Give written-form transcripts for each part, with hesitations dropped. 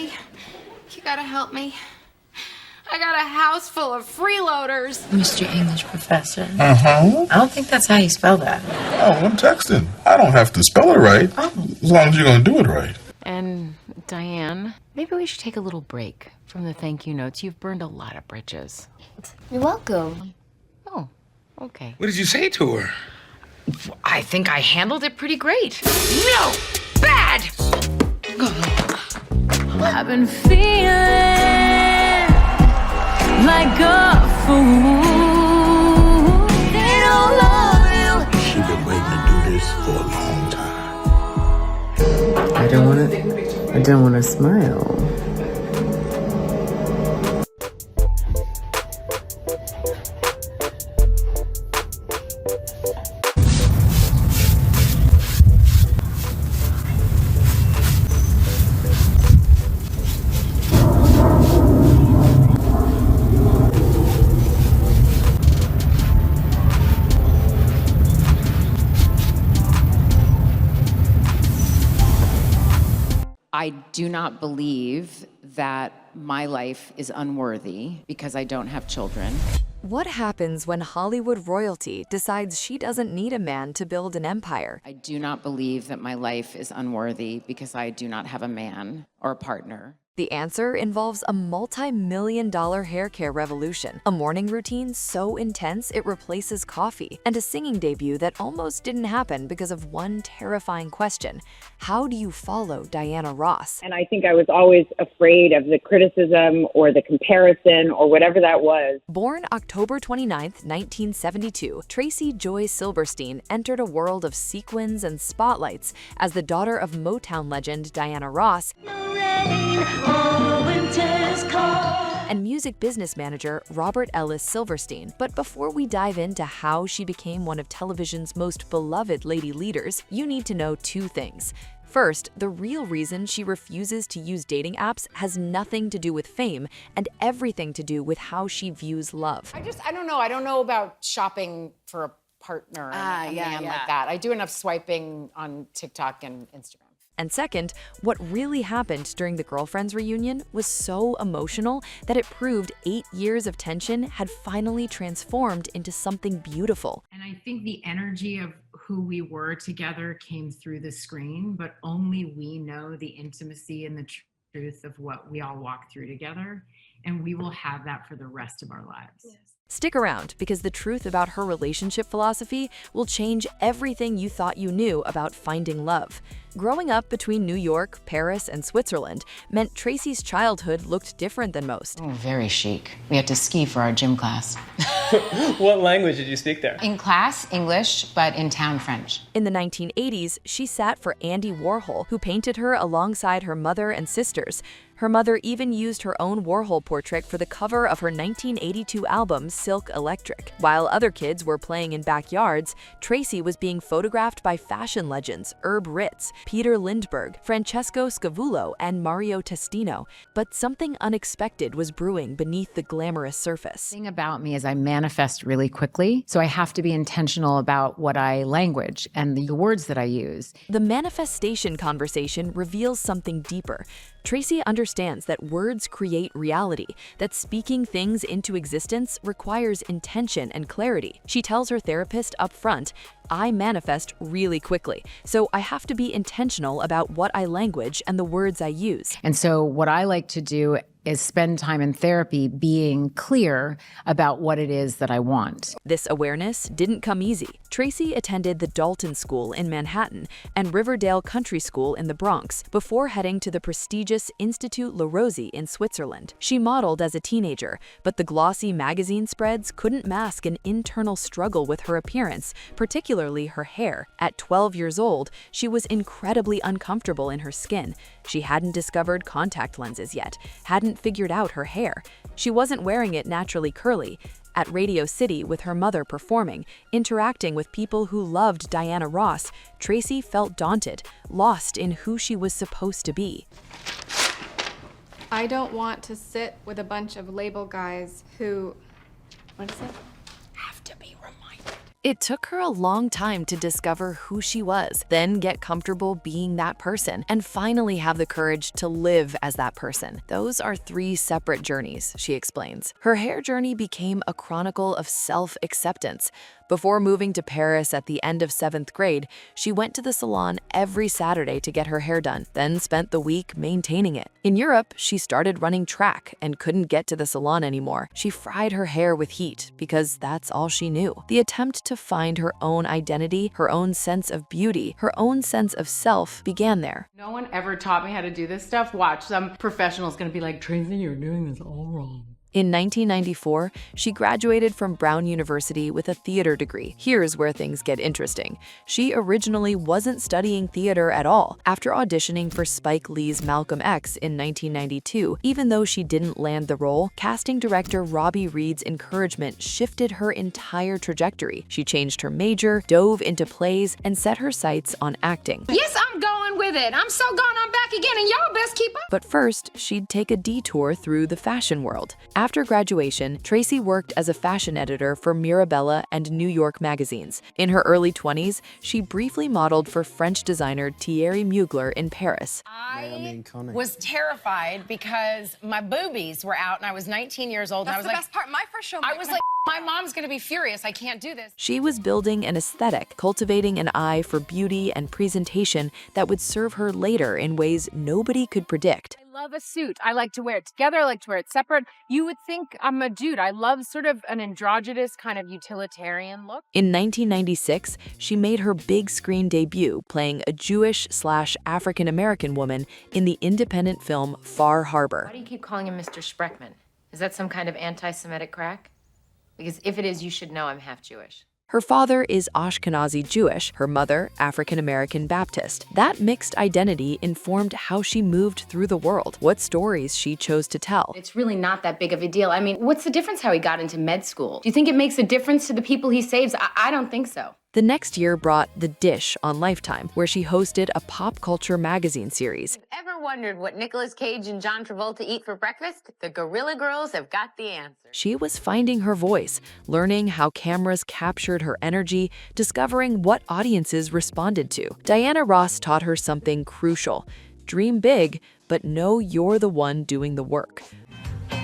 me. You gotta help me. I got a house full of freeloaders. Mr. English professor. Uh-huh. I don't think that's how you spell that. Oh, I'm texting. I don't have to spell it right. Oh. As long as you're going to do it right. And Diane, maybe we should take a little break from the thank you notes. You've burned a lot of bridges. You're welcome. Oh, okay. What did you say to her? I think I handled it pretty great. No! Bad! I've been feeling like a fool. They don't love you. She's been waiting to do this for a long time. I don't want to smile. I do not believe that my life is unworthy because I don't have children. What happens when Hollywood royalty decides she doesn't need a man to build an empire? I do not believe that my life is unworthy because I do not have a man or a partner. The answer involves a multi-million-dollar hair care revolution, a morning routine so intense it replaces coffee, and a singing debut that almost didn't happen because of one terrifying question. How do you follow Diana Ross? And I think I was always afraid of the criticism or the comparison or whatever that was. Born October 29, 1972, Tracee Joy Silverstein entered a world of sequins and spotlights as the daughter of Motown legend Diana Ross and music business manager Robert Ellis Silverstein. But before we dive into how she became one of television's most beloved lady leaders, you need to know two things. First, the real reason she refuses to use dating apps has nothing to do with fame and everything to do with how she views love. I don't know. I don't know about shopping for a partner and a man like that. I do enough swiping on TikTok and Instagram. And second, what really happened during the Girlfriends reunion was so emotional that it proved 8 years of tension had finally transformed into something beautiful. And I think the energy of who we were together came through the screen, but only we know the intimacy and the truth of what we all walked through together. And we will have that for the rest of our lives. Yes. Stick around, because the truth about her relationship philosophy will change everything you thought you knew about finding love. Growing up between New York, Paris, and Switzerland meant Tracee's childhood looked different than most. Oh, very chic. We had to ski for our gym class. What language did you speak there? In class, English, but in town, French. In the 1980s, she sat for Andy Warhol, who painted her alongside her mother and sisters. Her mother even used her own Warhol portrait for the cover of her 1982 album, Silk Electric. While other kids were playing in backyards, Tracee was being photographed by fashion legends Herb Ritts, Peter Lindbergh, Francesco Scavullo, and Mario Testino. But something unexpected was brewing beneath the glamorous surface. The thing about me is I manifest really quickly, so I have to be intentional about what I language and the words that I use. The manifestation conversation reveals something deeper. Tracee understands that words create reality, that speaking things into existence requires intention and clarity. She tells her therapist up front, I manifest really quickly, so I have to be intentional about what I language and the words I use. And so what I like to do is spend time in therapy being clear about what it is that I want. This awareness didn't come easy. Tracee attended the Dalton School in Manhattan and Riverdale Country School in the Bronx before heading to the prestigious Institut La Rosie in Switzerland. She modeled as a teenager, but the glossy magazine spreads couldn't mask an internal struggle with her appearance, particularly her hair. At 12 years old, she was incredibly uncomfortable in her skin. She hadn't discovered contact lenses yet, hadn't figured out her hair. She wasn't wearing it naturally curly. At Radio City with her mother performing, interacting with people who loved Diana Ross, Tracee felt daunted, lost in who she was supposed to be. I don't want to sit with a bunch of label guys who, what is it? Have to be reminded. It took her a long time to discover who she was, then get comfortable being that person, and finally have the courage to live as that person. Those are 3 separate journeys, she explains. Her hair journey became a chronicle of self-acceptance. Before moving to Paris at the end of 7th grade, she went to the salon every Saturday to get her hair done, then spent the week maintaining it. In Europe, she started running track and couldn't get to the salon anymore. She fried her hair with heat because that's all she knew. The attempt to find her own identity, her own sense of beauty, her own sense of self began there. No one ever taught me how to do this stuff. Watch, some professional's gonna be like, Tracee, you're doing this all wrong. In 1994, she graduated from Brown University with a theater degree. Here's where things get interesting. She originally wasn't studying theater at all. After auditioning for Spike Lee's Malcolm X in 1992, even though she didn't land the role, casting director Robbie Reed's encouragement shifted her entire trajectory. She changed her major, dove into plays, and set her sights on acting. Yes, I'm going with it. I'm so gone, I'm back again, and y'all best keep up. But first, she'd take a detour through the fashion world. After graduation, Tracee worked as a fashion editor for Mirabella and New York magazines. In her early 20s, she briefly modeled for French designer Thierry Mugler in Paris. I was terrified because my boobies were out and I was 19 years old. That's and I was the like, best part. My first show. I was like, my mom's gonna be furious. I can't do this. She was building an aesthetic, cultivating an eye for beauty and presentation that would serve her later in ways nobody could predict. I love a suit. I like to wear it together. I like to wear it separate. You would think I'm a dude. I love sort of an androgynous kind of utilitarian look. In 1996, she made her big screen debut playing a Jewish/African-American woman in the independent film Far Harbor. Why do you keep calling him Mr. Spreckman? Is that some kind of anti-Semitic crack? Because if it is, you should know I'm half Jewish. Her father is Ashkenazi Jewish, her mother African-American Baptist. That mixed identity informed how she moved through the world, what stories she chose to tell. It's really not that big of a deal. I mean, what's the difference how he got into med school? Do you think it makes a difference to the people he saves? I don't think so. The next year brought The Dish on Lifetime, where she hosted a pop culture magazine series. Ever wondered what Nicolas Cage and John Travolta eat for breakfast? The Gorilla Girls have got the answer. She was finding her voice, learning how cameras captured her energy, discovering what audiences responded to. Diana Ross taught her something crucial. Dream big, but know you're the one doing the work.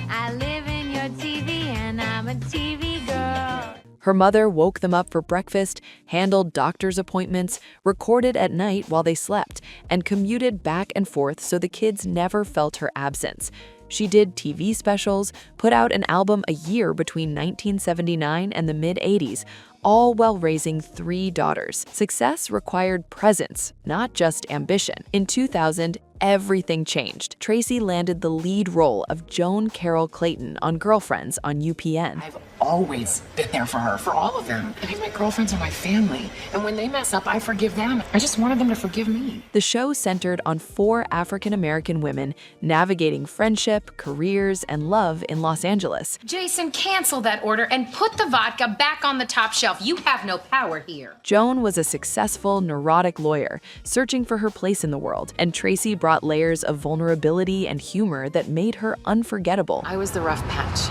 I live in your TV and I'm a TV girl. Her mother woke them up for breakfast, handled doctor's appointments, recorded at night while they slept, and commuted back and forth so the kids never felt her absence. She did TV specials, put out an album a year between 1979 and the mid-80s, all while raising 3 daughters. Success required presence, not just ambition. In 2000, everything changed. Tracee landed the lead role of Joan Carroll Clayton on Girlfriends on UPN. I've always been there for her, for all of them. I mean, my girlfriends are my family, and when they mess up, I forgive them. I just wanted them to forgive me. The show centered on 4 African-American women navigating friendship, careers, and love in Los Angeles. Jason, cancel that order and put the vodka back on the top shelf. You have no power here. Joan was a successful, neurotic lawyer, searching for her place in the world, and Tracee brought layers of vulnerability and humor that made her unforgettable. I was the rough patch.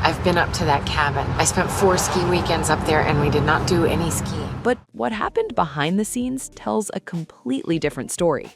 I've been up to that cabin. I spent 4 ski weekends up there, and we did not do any skiing. But what happened behind the scenes tells a completely different story.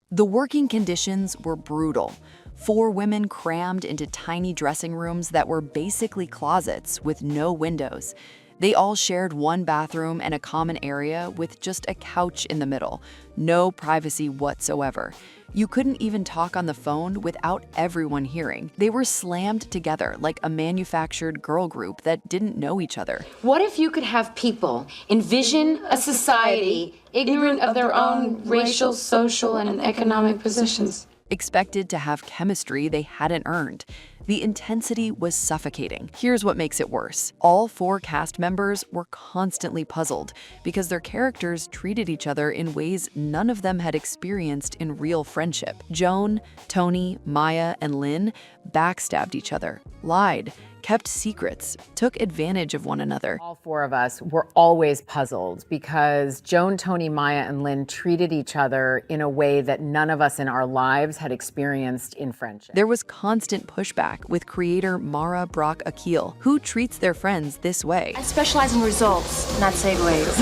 The working conditions were brutal. 4 women crammed into tiny dressing rooms that were basically closets with no windows. They all shared one bathroom and a common area with just a couch in the middle. No privacy whatsoever. You couldn't even talk on the phone without everyone hearing. They were slammed together like a manufactured girl group that didn't know each other. What if you could have people envision a society ignorant of their own racial, social, and economic positions? Expected to have chemistry they hadn't earned. The intensity was suffocating. Here's what makes it worse. All 4 cast members were constantly puzzled because their characters treated each other in ways none of them had experienced in real friendship. Joan, Tony, Maya, and Lynn backstabbed each other, lied, kept secrets, took advantage of one another. All four of us were always puzzled because Joan, Tony, Maya, and Lynn treated each other in a way that none of us in our lives had experienced in friendship. There was constant pushback with creator Mara Brock Akil, who treats their friends this way. I specialize in results, not segues.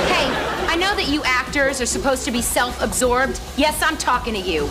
Hey, I know that you actors are supposed to be self-absorbed. Yes, I'm talking to you.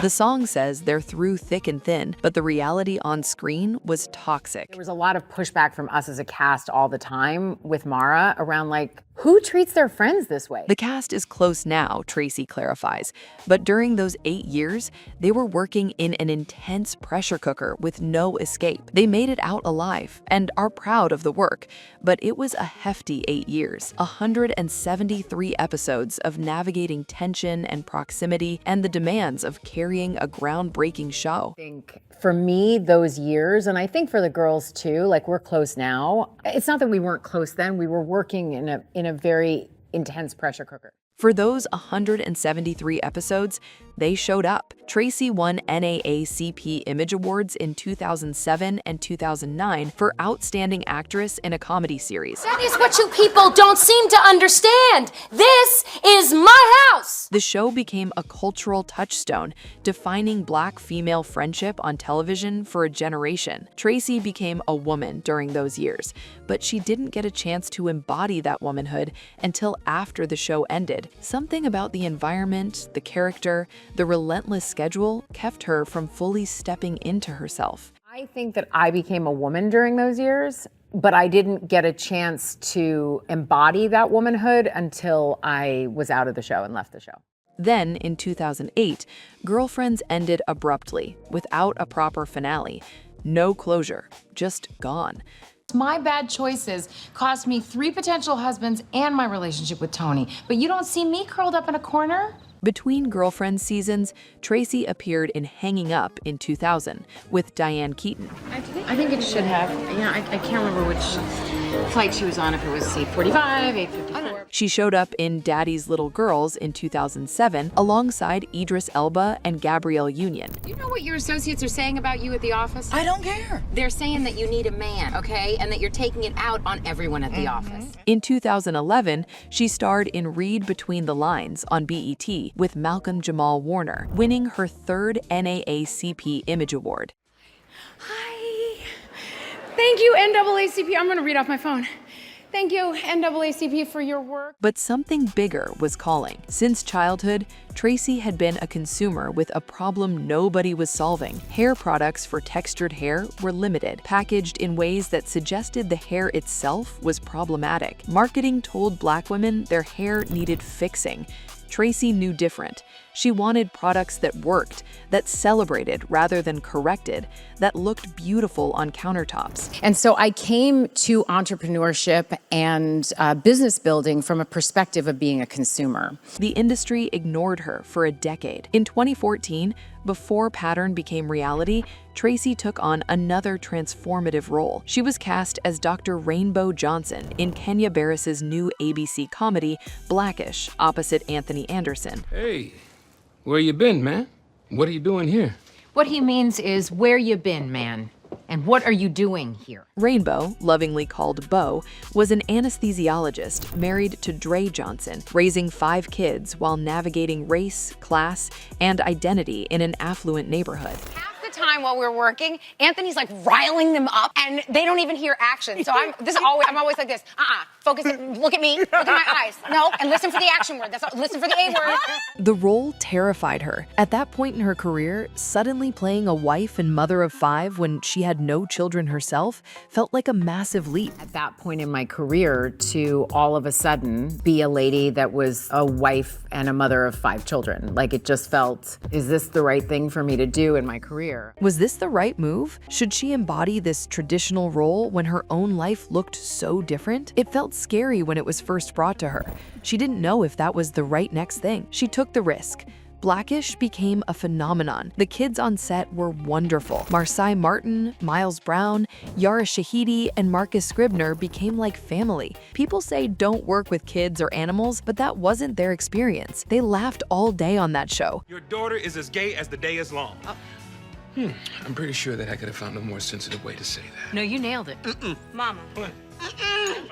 The song says they're through thick and thin, but the reality on screen was toxic. There was a lot of pushback from us as a cast all the time with Mara around like, who treats their friends this way? The cast is close now, Tracee clarifies, but during those 8 years, they were working in an intense pressure cooker with no escape. They made it out alive and are proud of the work, but it was a hefty 8 years, 173 episodes of navigating tension and proximity and the demands of carrying a groundbreaking show. I think for me, those years, and I think for the girls too, like we're close now. It's not that we weren't close then, we were working in a very intense pressure cooker. For those 173 episodes, they showed up. Tracee won NAACP Image Awards in 2007 and 2009 for Outstanding Actress in a Comedy Series. That is what you people don't seem to understand. This is my house. The show became a cultural touchstone, defining Black female friendship on television for a generation. Tracee became a woman during those years, but she didn't get a chance to embody that womanhood until after the show ended. Something about the environment, the character, the relentless schedule kept her from fully stepping into herself. I think that I became a woman during those years, but I didn't get a chance to embody that womanhood until I was out of the show and left the show. Then, in 2008, Girlfriends ended abruptly, without a proper finale. No closure, just gone. My bad choices cost me 3 potential husbands and my relationship with Tony. But you don't see me curled up in a corner? Between Girlfriends seasons, Tracee appeared in Hanging Up in 2000 with Diane Keaton. I think it should have. Yeah, I can't remember which flight she was on, if it was C-45, 854. She showed up in Daddy's Little Girls in 2007 alongside Idris Elba and Gabrielle Union. You know what your associates are saying about you at the office? I don't care. They're saying that you need a man, okay? And that you're taking it out on everyone at the office. In 2011, she starred in Read Between the Lines on BET with Malcolm Jamal Warner, winning her 3rd NAACP Image Award. Hi. Thank you, NAACP. I'm going to read off my phone. Thank you, NAACP, for your work. But something bigger was calling. Since childhood, Tracee had been a consumer with a problem nobody was solving. Hair products for textured hair were limited, packaged in ways that suggested the hair itself was problematic. Marketing told Black women their hair needed fixing. Tracee knew different. She wanted products that worked, that celebrated rather than corrected, that looked beautiful on countertops. And so I came to entrepreneurship and business building from a perspective of being a consumer. The industry ignored her for a decade. In 2014, before Pattern became reality, Tracee took on another transformative role. She was cast as Dr. Rainbow Johnson in Kenya Barris's new ABC comedy, Blackish, opposite Anthony Anderson. Hey, where you been, man? What are you doing here? What he means is, where you been, man? And what are you doing here? Rainbow, lovingly called Bo, was an anesthesiologist married to Dre Johnson, raising 5 kids while navigating race, class, and identity in an affluent neighborhood. Time while we're working, Anthony's like riling them up and they don't even hear action. So I'm always like this. Focus, look at me, look at my eyes. No, and listen for the action word. Listen for the A word. The role terrified her. At that point in her career, suddenly playing a wife and mother of 5 when she had no children herself felt like a massive leap. At that point in my career, to all of a sudden be a lady that was a wife and a mother of 5 children. Like it just felt, is this the right thing for me to do in my career? Was this the right move? Should she embody this traditional role when her own life looked so different? It felt scary when it was first brought to her. She didn't know if that was the right next thing. She took the risk. Blackish became a phenomenon. The kids on set were wonderful. Marsai Martin, Miles Brown, Yara Shahidi, and Marcus Scribner became like family. People say don't work with kids or animals, but that wasn't their experience. They laughed all day on that show. Your daughter is as gay as the day is long. I'm pretty sure that I could have found a more sensitive way to say that. No, you nailed it. Mama.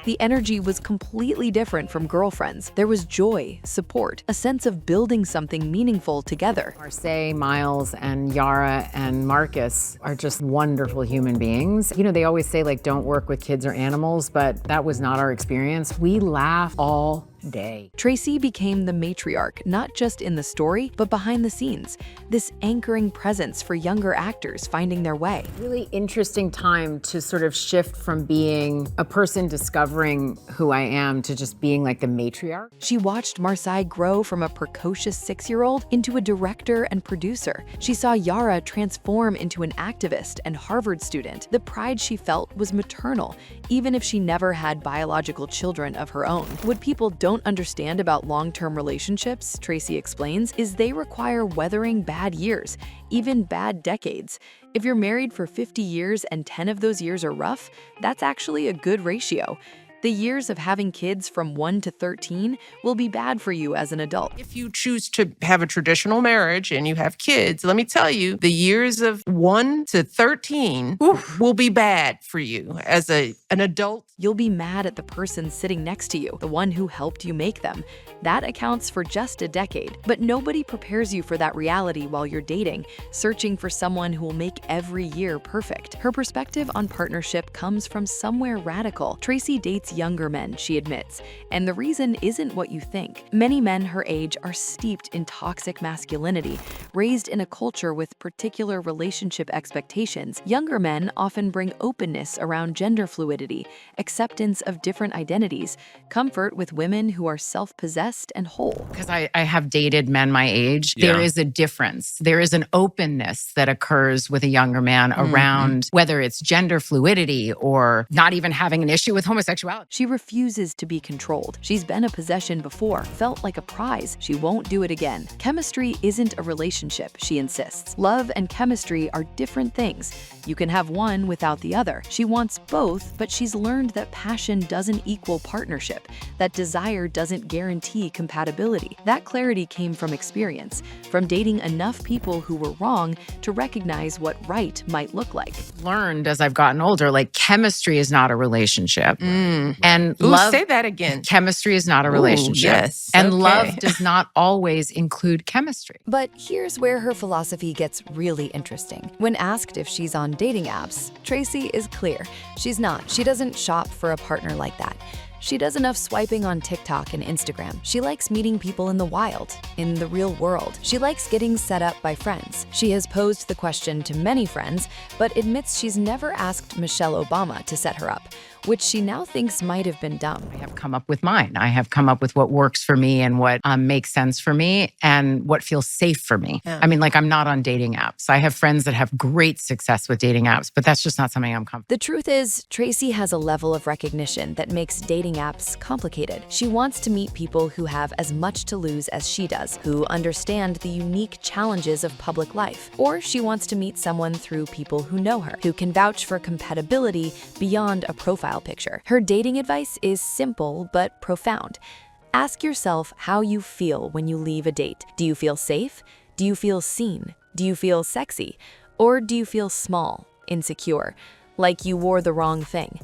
The energy was completely different from girlfriends. There was joy, support, a sense of building something meaningful together. Marseille, Miles, and Yara and Marcus are just wonderful human beings. You know, they always say, like, don't work with kids or animals, but that was not our experience. We laugh all day. Tracee became the matriarch, not just in the story, but behind the scenes. This anchoring presence for younger actors finding their way. Really interesting time to sort of shift from being a person discovering who I am to just being like the matriarch. She watched Marseille grow from a precocious 6-year-old into a director and producer. She saw Yara transform into an activist and Harvard student. The pride she felt was maternal, even if she never had biological children of her own. What people don't understand about long-term relationships, Tracee explains, is they require weathering bad years, even bad decades. If you're married for 50 years and 10 of those years are rough, that's actually a good ratio. The years of having kids from 1 to 13 will be bad for you as an adult. If you choose to have a traditional marriage and you have kids, let me tell you, the years of 1 to 13 will be bad for you as an adult. You'll be mad at the person sitting next to you, the one who helped you make them. That accounts for just a decade. But nobody prepares you for that reality while you're dating, searching for someone who will make every year perfect. Her perspective on partnership comes from somewhere radical. Tracee dates younger men, she admits, and the reason isn't what you think. Many men her age are steeped in toxic masculinity, raised in a culture with particular relationship expectations. Younger men often bring openness around gender fluidity, acceptance of different identities, comfort with women who are self-possessed and whole. Because I have dated men my age, there is a difference. There is an openness that occurs with a younger man around whether it's gender fluidity or not even having an issue with homosexuality. She refuses to be controlled. She's been a possession before, felt like a prize. She won't do it again. Chemistry isn't a relationship, she insists. Love and chemistry are different things. You can have one without the other. She wants both, but she's learned that passion doesn't equal partnership, that desire doesn't guarantee compatibility. That clarity came from experience, from dating enough people who were wrong to recognize what right might look like. Learned as I've gotten older, like chemistry is not a relationship. And love, say that again. Chemistry is not a relationship. Yes. And Okay. love does not always include chemistry. But here's where her philosophy gets really interesting. When asked if she's on dating apps, Tracee is clear. She's not. She doesn't shop for a partner like that. She does enough swiping on TikTok and Instagram. She likes meeting people in the wild, in the real world. She likes getting set up by friends. She has posed the question to many friends, but admits she's never asked Michelle Obama to set her up, which she now thinks might have been dumb. I have come up with mine. I have come up with what works for me and what makes sense for me and what feels safe for me. Yeah. I mean, like, I'm not on dating apps. I have friends that have great success with dating apps, but that's just not something I'm comfortable with. The truth is, Tracee has a level of recognition that makes dating apps complicated. She wants to meet people who have as much to lose as she does, who understand the unique challenges of public life. Or she wants to meet someone through people who know her, who can vouch for compatibility beyond a profile picture. Her dating advice is simple but profound. Ask yourself how you feel when you leave a date. Do you feel safe? Do you feel seen? Do you feel sexy? Or do you feel small, insecure, like you wore the wrong thing?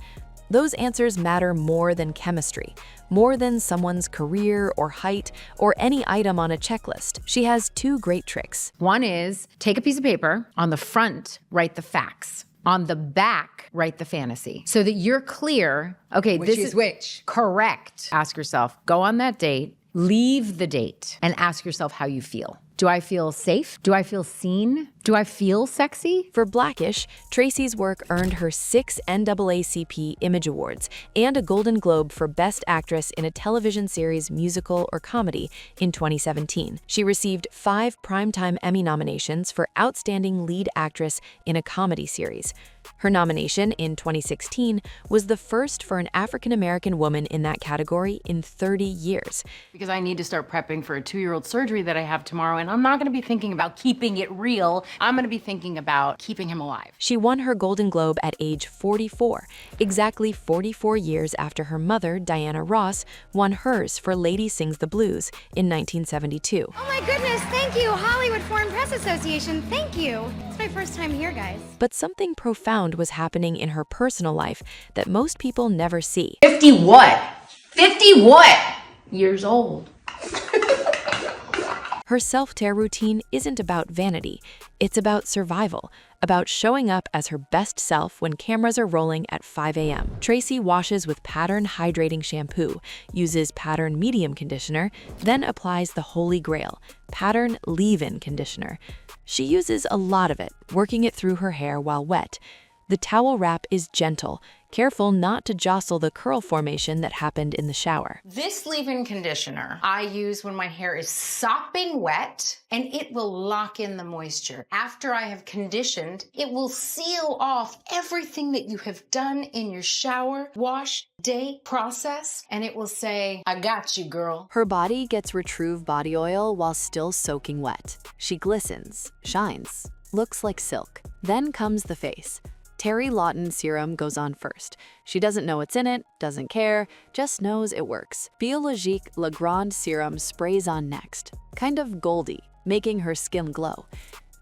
Those answers matter more than chemistry, more than someone's career or height or any item on a checklist. She has 2 great tricks. One is take a piece of paper. On the front, write the facts. On the back, write the fantasy. So that you're clear, okay, Which this is which? Correct. Ask yourself, go on that date, leave the date, and ask yourself how you feel. Do I feel safe? Do I feel seen? Do I feel sexy? For Blackish, Tracee's work earned her 6 NAACP Image Awards and a Golden Globe for Best Actress in a Television Series, Musical, or Comedy in 2017. She received 5 Primetime Emmy nominations for Outstanding Lead Actress in a Comedy Series. Her nomination in 2016 was the first for an African-American woman in that category in 30 years. Because I need to start prepping for a 2-year-old surgery that I have tomorrow, and I'm not gonna be thinking about keeping it real. I'm gonna be thinking about keeping him alive. She won her Golden Globe at age 44, exactly 44 years after her mother, Diana Ross, won hers for Lady Sings the Blues in 1972. Oh my goodness, thank you, Hollywood Foreign Press Association. Thank you. It's my first time here, guys. But something profound was happening in her personal life that most people never see. 50 what? 50 what? Years old. Her self-care routine isn't about vanity. It's about survival, about showing up as her best self when cameras are rolling at 5 a.m. Tracee washes with Pattern Hydrating Shampoo, uses Pattern Medium Conditioner, then applies the Holy Grail, Pattern Leave-In Conditioner. She uses a lot of it, working it through her hair while wet. The towel wrap is gentle, careful not to jostle the curl formation that happened in the shower. This leave-in conditioner I use when my hair is sopping wet, and it will lock in the moisture. After I have conditioned, it will seal off everything that you have done in your shower, wash, day process, and it will say, I got you, girl. Her body gets Retrieve body oil while still soaking wet. She glistens, shines, looks like silk. Then comes the face. Terry Lawton serum goes on first. She doesn't know what's in it, doesn't care, just knows it works. Biologique Le Grand serum sprays on next, kind of goldy, making her skin glow.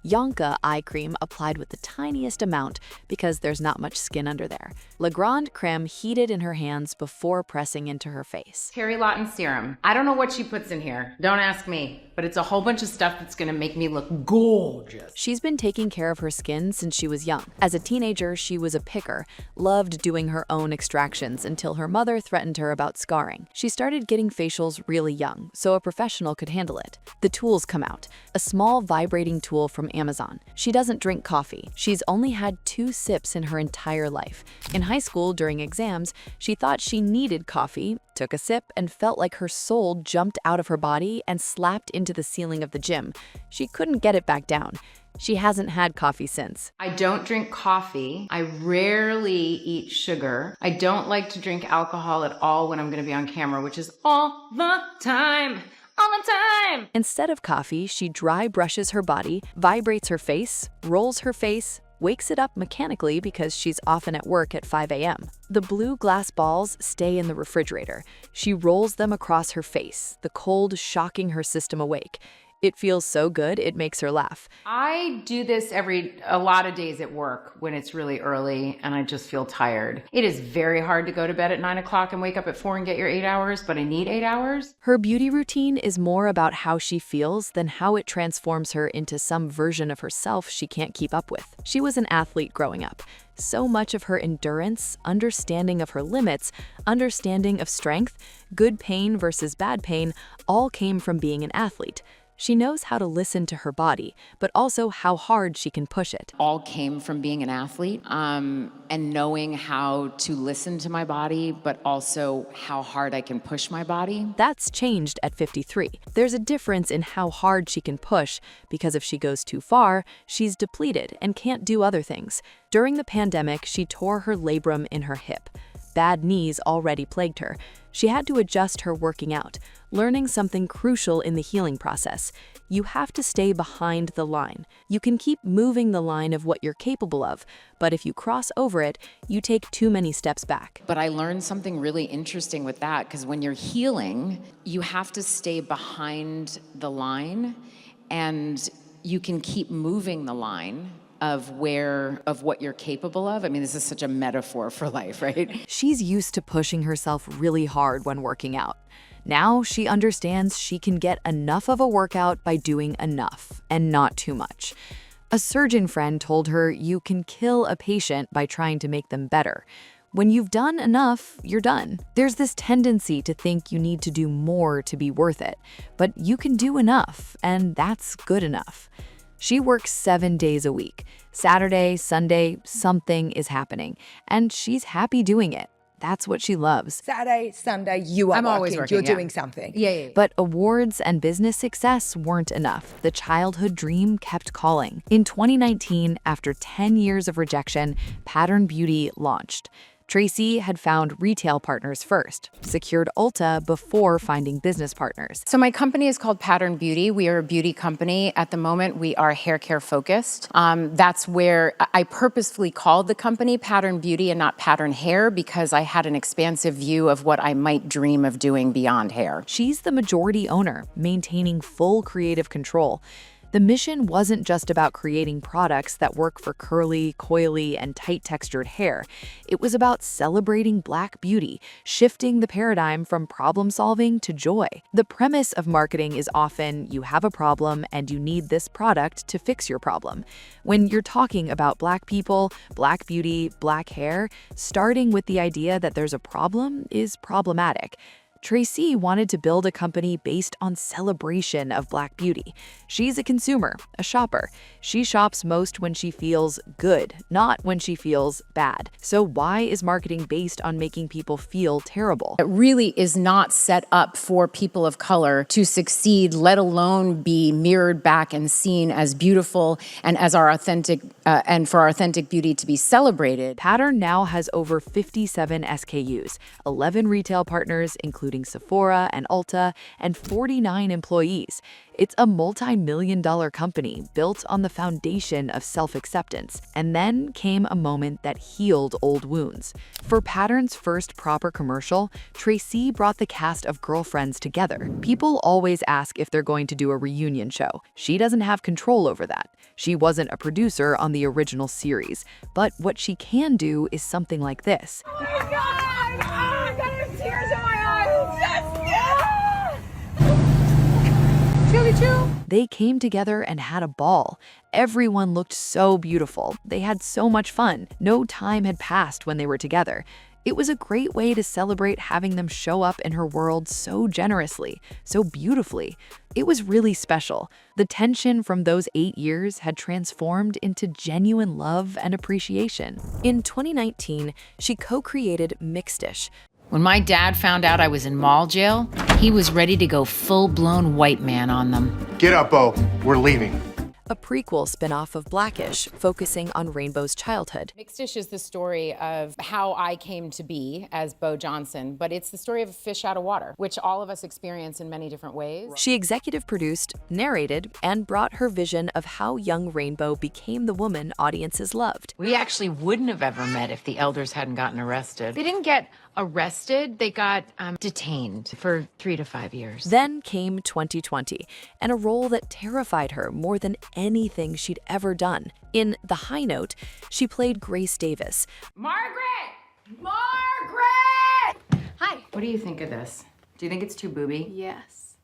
Yonka eye cream applied with the tiniest amount because there's not much skin under there. Le Grand creme heated in her hands before pressing into her face. Terry Lawton serum. I don't know what she puts in here. Don't ask me. But it's a whole bunch of stuff that's gonna make me look gorgeous. She's been taking care of her skin since she was young. As a teenager, she was a picker, loved doing her own extractions until her mother threatened her about scarring. She started getting facials really young, so a professional could handle it. The tools come out, a small vibrating tool from Amazon. She doesn't drink coffee. She's only had 2 sips in her entire life. In high school, during exams, she thought she needed coffee, took a sip, and felt like her soul jumped out of her body and slapped into the ceiling of the gym. She couldn't get it back down. She hasn't had coffee since. I don't drink coffee. I rarely eat sugar. I don't like to drink alcohol at all when I'm gonna be on camera, which is all the time. All the time! Instead of coffee, she dry brushes her body, vibrates her face, rolls her face, wakes it up mechanically because she's often at work at 5 a.m. The blue glass balls stay in the refrigerator. She rolls them across her face, the cold shocking her system awake. It feels so good, it makes her laugh. I do this a lot of days at work when it's really early and I just feel tired. It is very hard to go to bed at 9 o'clock and wake up at 4 and get your 8 hours, but I need 8 hours. Her beauty routine is more about how she feels than how it transforms her into some version of herself she can't keep up with. She was an athlete growing up. So much of her endurance, understanding of her limits, understanding of strength, good pain versus bad pain, all came from being an athlete. She knows how to listen to her body, but also how hard she can push it. All came from being an athlete and knowing how to listen to my body, but also how hard I can push my body. That's changed at 53. There's a difference in how hard she can push, because if she goes too far, she's depleted and can't do other things. During the pandemic, she tore her labrum in her hip. Bad knees already plagued her. She had to adjust her working out, learning something crucial in the healing process. You have to stay behind the line. You can keep moving the line of what you're capable of, but if you cross over it, you take too many steps back. But I learned something really interesting with that, because when you're healing, you have to stay behind the line, and you can keep moving the line of what you're capable of. I mean, this is such a metaphor for life, right? She's used to pushing herself really hard when working out. Now she understands she can get enough of a workout by doing enough and not too much. A surgeon friend told her you can kill a patient by trying to make them better. When you've done enough, you're done. There's this tendency to think you need to do more to be worth it, but you can do enough, and that's good enough. She works 7 days a week. Saturday, Sunday, something is happening, and she's happy doing it. That's what she loves. Saturday, Sunday, you are I'm always working, You're yeah. doing something. Yeah. But awards and business success weren't enough. The childhood dream kept calling. In 2019, after 10 years of rejection, Pattern Beauty launched. Tracee had found retail partners first, secured Ulta before finding business partners. So my company is called Pattern Beauty. We are a beauty company. At the moment, we are hair care focused. That's where I purposefully called the company Pattern Beauty and not Pattern Hair because I had an expansive view of what I might dream of doing beyond hair. She's the majority owner, maintaining full creative control. The mission wasn't just about creating products that work for curly, coily, and tight-textured hair. It was about celebrating Black beauty, shifting the paradigm from problem-solving to joy. The premise of marketing is often you have a problem and you need this product to fix your problem. When you're talking about Black people, Black beauty, Black hair, starting with the idea that there's a problem is problematic. Tracee wanted to build a company based on celebration of Black beauty. She's a consumer, a shopper. She shops most when she feels good, not when she feels bad. So why is marketing based on making people feel terrible? It really is not set up for people of color to succeed, let alone be mirrored back and seen as beautiful and as our authentic, and for our authentic beauty to be celebrated. Pattern now has over 57 SKUs, 11 retail partners, including Sephora and Ulta, and 49 employees. It's a multi-million-dollar company built on the foundation of self-acceptance. And then came a moment that healed old wounds. For Pattern's first proper commercial, Tracee brought the cast of girlfriends together. People always ask if they're going to do a reunion show. She doesn't have control over that. She wasn't a producer on the original series. But what she can do is something like this. Oh my God! Oh, I got tears in my eyes! They came together and had a ball. Everyone looked so beautiful. They had so much fun. No time had passed when they were together. It was a great way to celebrate having them show up in her world so generously, so beautifully. It was really special. The tension from those 8 years had transformed into genuine love and appreciation. In 2019, she co-created Mixed-ish. When my dad found out I was in mall jail, he was ready to go full-blown white man on them. Get up, Bo. We're leaving. A prequel spin-off of Blackish, focusing on Rainbow's childhood. Mixed-ish is the story of how I came to be as Bo Johnson, but it's the story of a fish out of water, which all of us experience in many different ways. She executive produced, narrated, and brought her vision of how young Rainbow became the woman audiences loved. We actually wouldn't have ever met if the elders hadn't gotten arrested. They didn't get arrested, they got detained for 3 to 5 years. Then came 2020, and a role that terrified her more than anything she'd ever done. In The High Note, she played Grace Davis. Margaret! Hi. What do you think of this? Do you think it's too booby? Yes.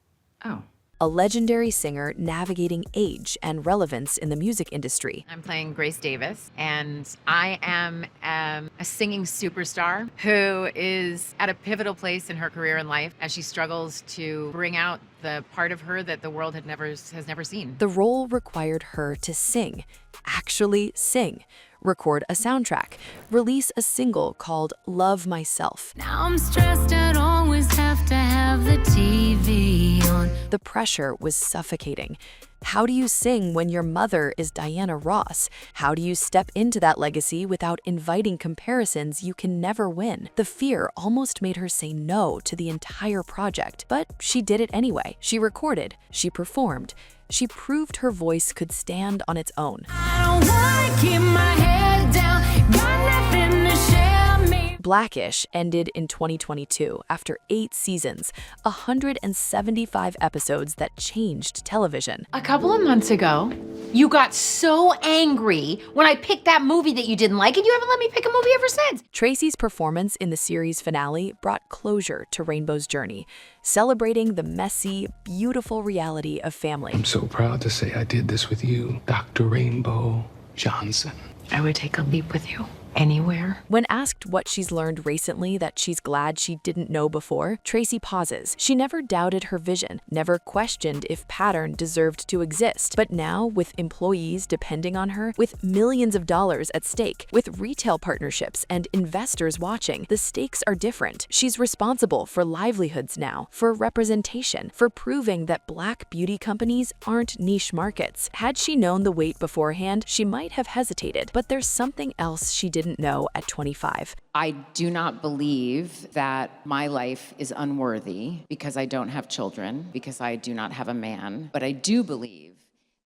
Oh. A legendary singer navigating age and relevance in the music industry. I'm playing Grace Davis, and I am a singing superstar who is at a pivotal place in her career and life as she struggles to bring out the part of her that the world has never seen. The role required her to sing, actually sing, record a soundtrack, release a single called Love Myself. Now I'm stressed, I'd always have to have the TV on. The pressure was suffocating. How do you sing when your mother is Diana Ross? How do you step into that legacy without inviting comparisons you can never win? The fear almost made her say no to the entire project, but she did it anyway. She recorded, she performed, she proved her voice could stand on its own. I don't wanna keep my head down, got nothing to share me. Blackish ended in 2022 after 8 seasons, 175 episodes that changed television. A couple of months ago, you got so angry when I picked that movie that you didn't like, and you haven't let me pick a movie ever since. Tracee's performance in the series finale brought closure to Rainbow's journey, celebrating the messy, beautiful reality of family. I'm so proud to say I did this with you, Dr. Rainbow Johnson. I would take a leap with you. Anywhere. When asked what she's learned recently that she's glad she didn't know before, Tracee pauses. She never doubted her vision, never questioned if pattern deserved to exist. But now, with employees depending on her, with millions of dollars at stake, with retail partnerships and investors watching, the stakes are different. She's responsible for livelihoods now, for representation, for proving that Black beauty companies aren't niche markets. Had she known the weight beforehand, she might have hesitated. But there's something else she didn't know at 25. I do not believe that my life is unworthy because I don't have children, because I do not have a man, but I do believe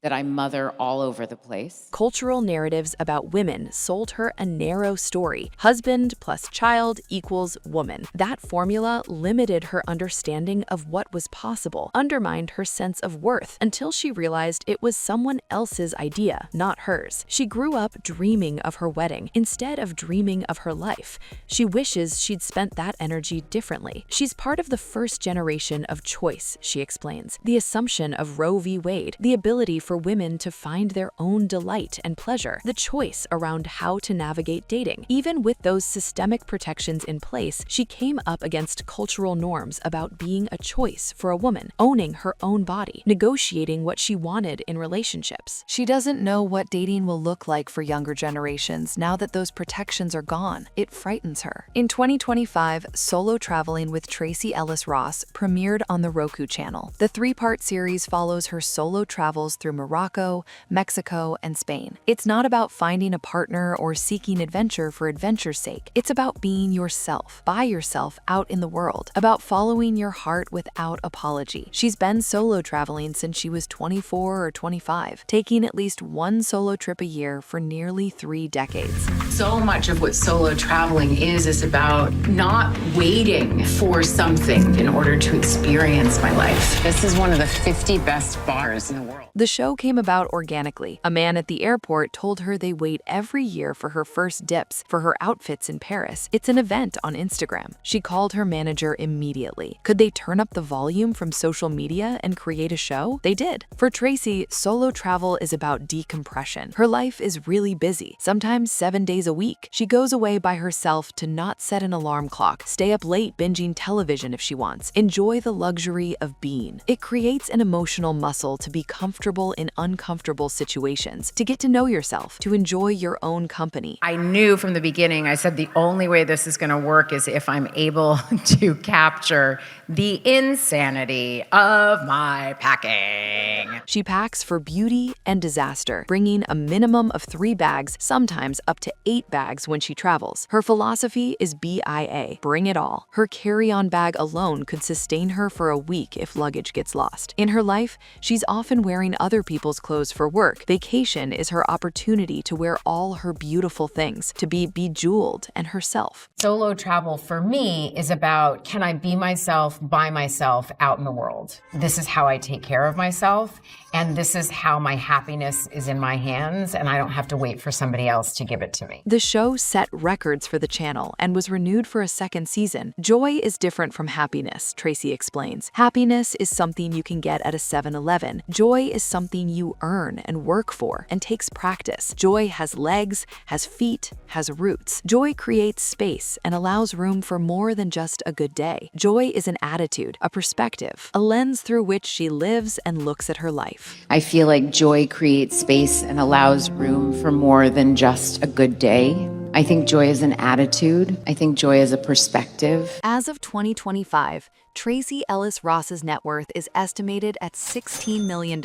that I mother all over the place. Cultural narratives about women sold her a narrow story. Husband plus child equals woman. That formula limited her understanding of what was possible, undermined her sense of worth, until she realized it was someone else's idea, not hers. She grew up dreaming of her wedding instead of dreaming of her life. She wishes she'd spent that energy differently. She's part of the first generation of choice, she explains. The assumption of Roe v. Wade, the ability for women to find their own delight and pleasure, the choice around how to navigate dating. Even with those systemic protections in place, she came up against cultural norms about being a choice for a woman, owning her own body, negotiating what she wanted in relationships. She doesn't know what dating will look like for younger generations now that those protections are gone. It frightens her. In 2025, Solo Traveling with Tracee Ellis Ross premiered on the Roku channel. The 3-part series follows her solo travels through Morocco, Mexico, and Spain. It's not about finding a partner or seeking adventure for adventure's sake. It's about being yourself, by yourself out in the world, about following your heart without apology. She's been solo traveling since she was 24 or 25, taking at least one solo trip a year for nearly 3 decades. So much of what solo traveling is about not waiting for something in order to experience my life. This is one of the 50 best bars in the world. The show came about organically. A man at the airport told her they wait every year for her first dips, for her outfits in Paris. It's an event on Instagram. She called her manager immediately. Could they turn up the volume from social media and create a show? They did. For Tracee, solo travel is about decompression. Her life is really busy, sometimes 7 days a week. She goes away by herself to not set an alarm clock, stay up late binging television if she wants, enjoy the luxury of being. It creates an emotional muscle to be comfortable in uncomfortable situations, to get to know yourself, to enjoy your own company. I knew from the beginning, I said the only way this is going to work is if I'm able to capture the insanity of my packing. She packs for beauty and disaster, bringing a minimum of 3 bags, sometimes up to 8 bags when she travels. Her philosophy is BIA, bring it all. Her carry-on bag alone could sustain her for a week if luggage gets lost. In her life, she's often wearing other people's clothes for work. Vacation is her opportunity to wear all her beautiful things, to be bejeweled and herself. Solo travel for me is about, can I be myself by myself out in the world? This is how I take care of myself, and this is how my happiness is in my hands, and I don't have to wait for somebody else to give it to me. The show set records for the channel and was renewed for a 2nd season. Joy is different from happiness, Tracee explains. Happiness is something you can get at a 7-Eleven. Joy is something you earn and work for and takes practice. Joy has legs, has feet, has roots. Joy creates space and allows room for more than just a good day. Joy is an attitude, a perspective, a lens through which she lives and looks at her life. I feel like joy creates space and allows room for more than just a good day. I think joy is an attitude. I think joy is a perspective. As of 2025, Tracee Ellis Ross's net worth is estimated at $16 million.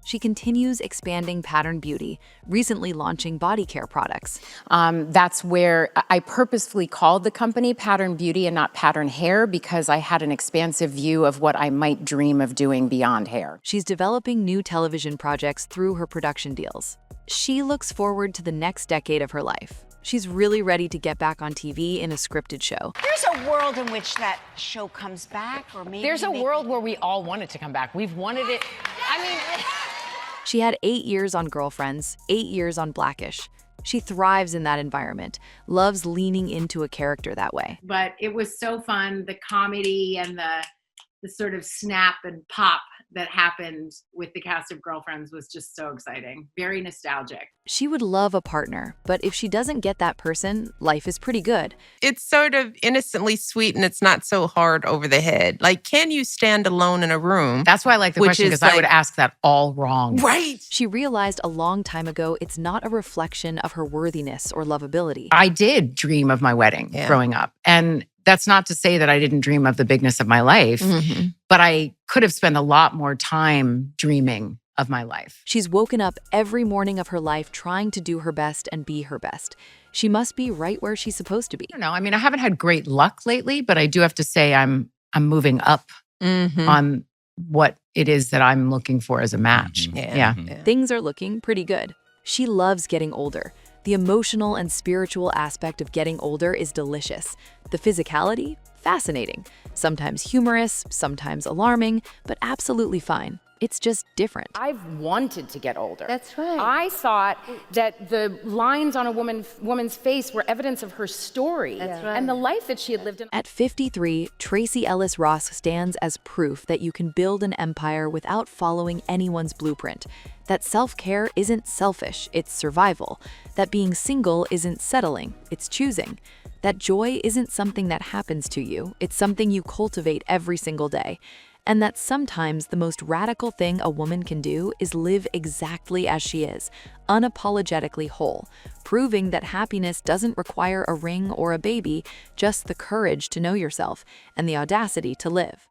She continues expanding Pattern Beauty, recently launching body care products. That's where I purposefully called the company Pattern Beauty and not Pattern Hair, because I had an expansive view of what I might dream of doing beyond hair. She's developing new television projects through her production deals. She looks forward to the next decade of her life. She's really ready to get back on TV in a scripted show. There's a world in which that show comes back, or maybe there's a world where we all want it to come back. We've wanted it. I mean, she had 8 years on Girlfriends, 8 years on Blackish. She thrives in that environment, loves leaning into a character that way. But it was so fun, the comedy and the sort of snap and pop that happened with the cast of Girlfriends was just so exciting. Very nostalgic. She would love a partner, but if she doesn't get that person, life is pretty good. It's sort of innocently sweet and it's not so hard over the head. Like, can you stand alone in a room? That's why I like the question, because I would ask that all wrong. Right. She realized a long time ago it's not a reflection of her worthiness or lovability. I did dream of my wedding growing up. And that's not to say that I didn't dream of the bigness of my life, but I could have spent a lot more time dreaming of my life. She's woken up every morning of her life trying to do her best and be her best. She must be right where she's supposed to be. I don't know. I mean, I haven't had great luck lately, but I do have to say I'm moving up on what it is that I'm looking for as a match. Yeah. Things are looking pretty good. She loves getting older. The emotional and spiritual aspect of getting older is delicious. The physicality, fascinating. Sometimes humorous, sometimes alarming, but absolutely fine. It's just different. I've wanted to get older. That's right. I thought that the lines on a woman's face were evidence of her story. That's right. And the life that she had lived in. At 53, Tracee Ellis Ross stands as proof that you can build an empire without following anyone's blueprint. That self-care isn't selfish, it's survival. That being single isn't settling, it's choosing. That joy isn't something that happens to you, it's something you cultivate every single day. And that sometimes the most radical thing a woman can do is live exactly as she is, unapologetically whole, proving that happiness doesn't require a ring or a baby, just the courage to know yourself and the audacity to live.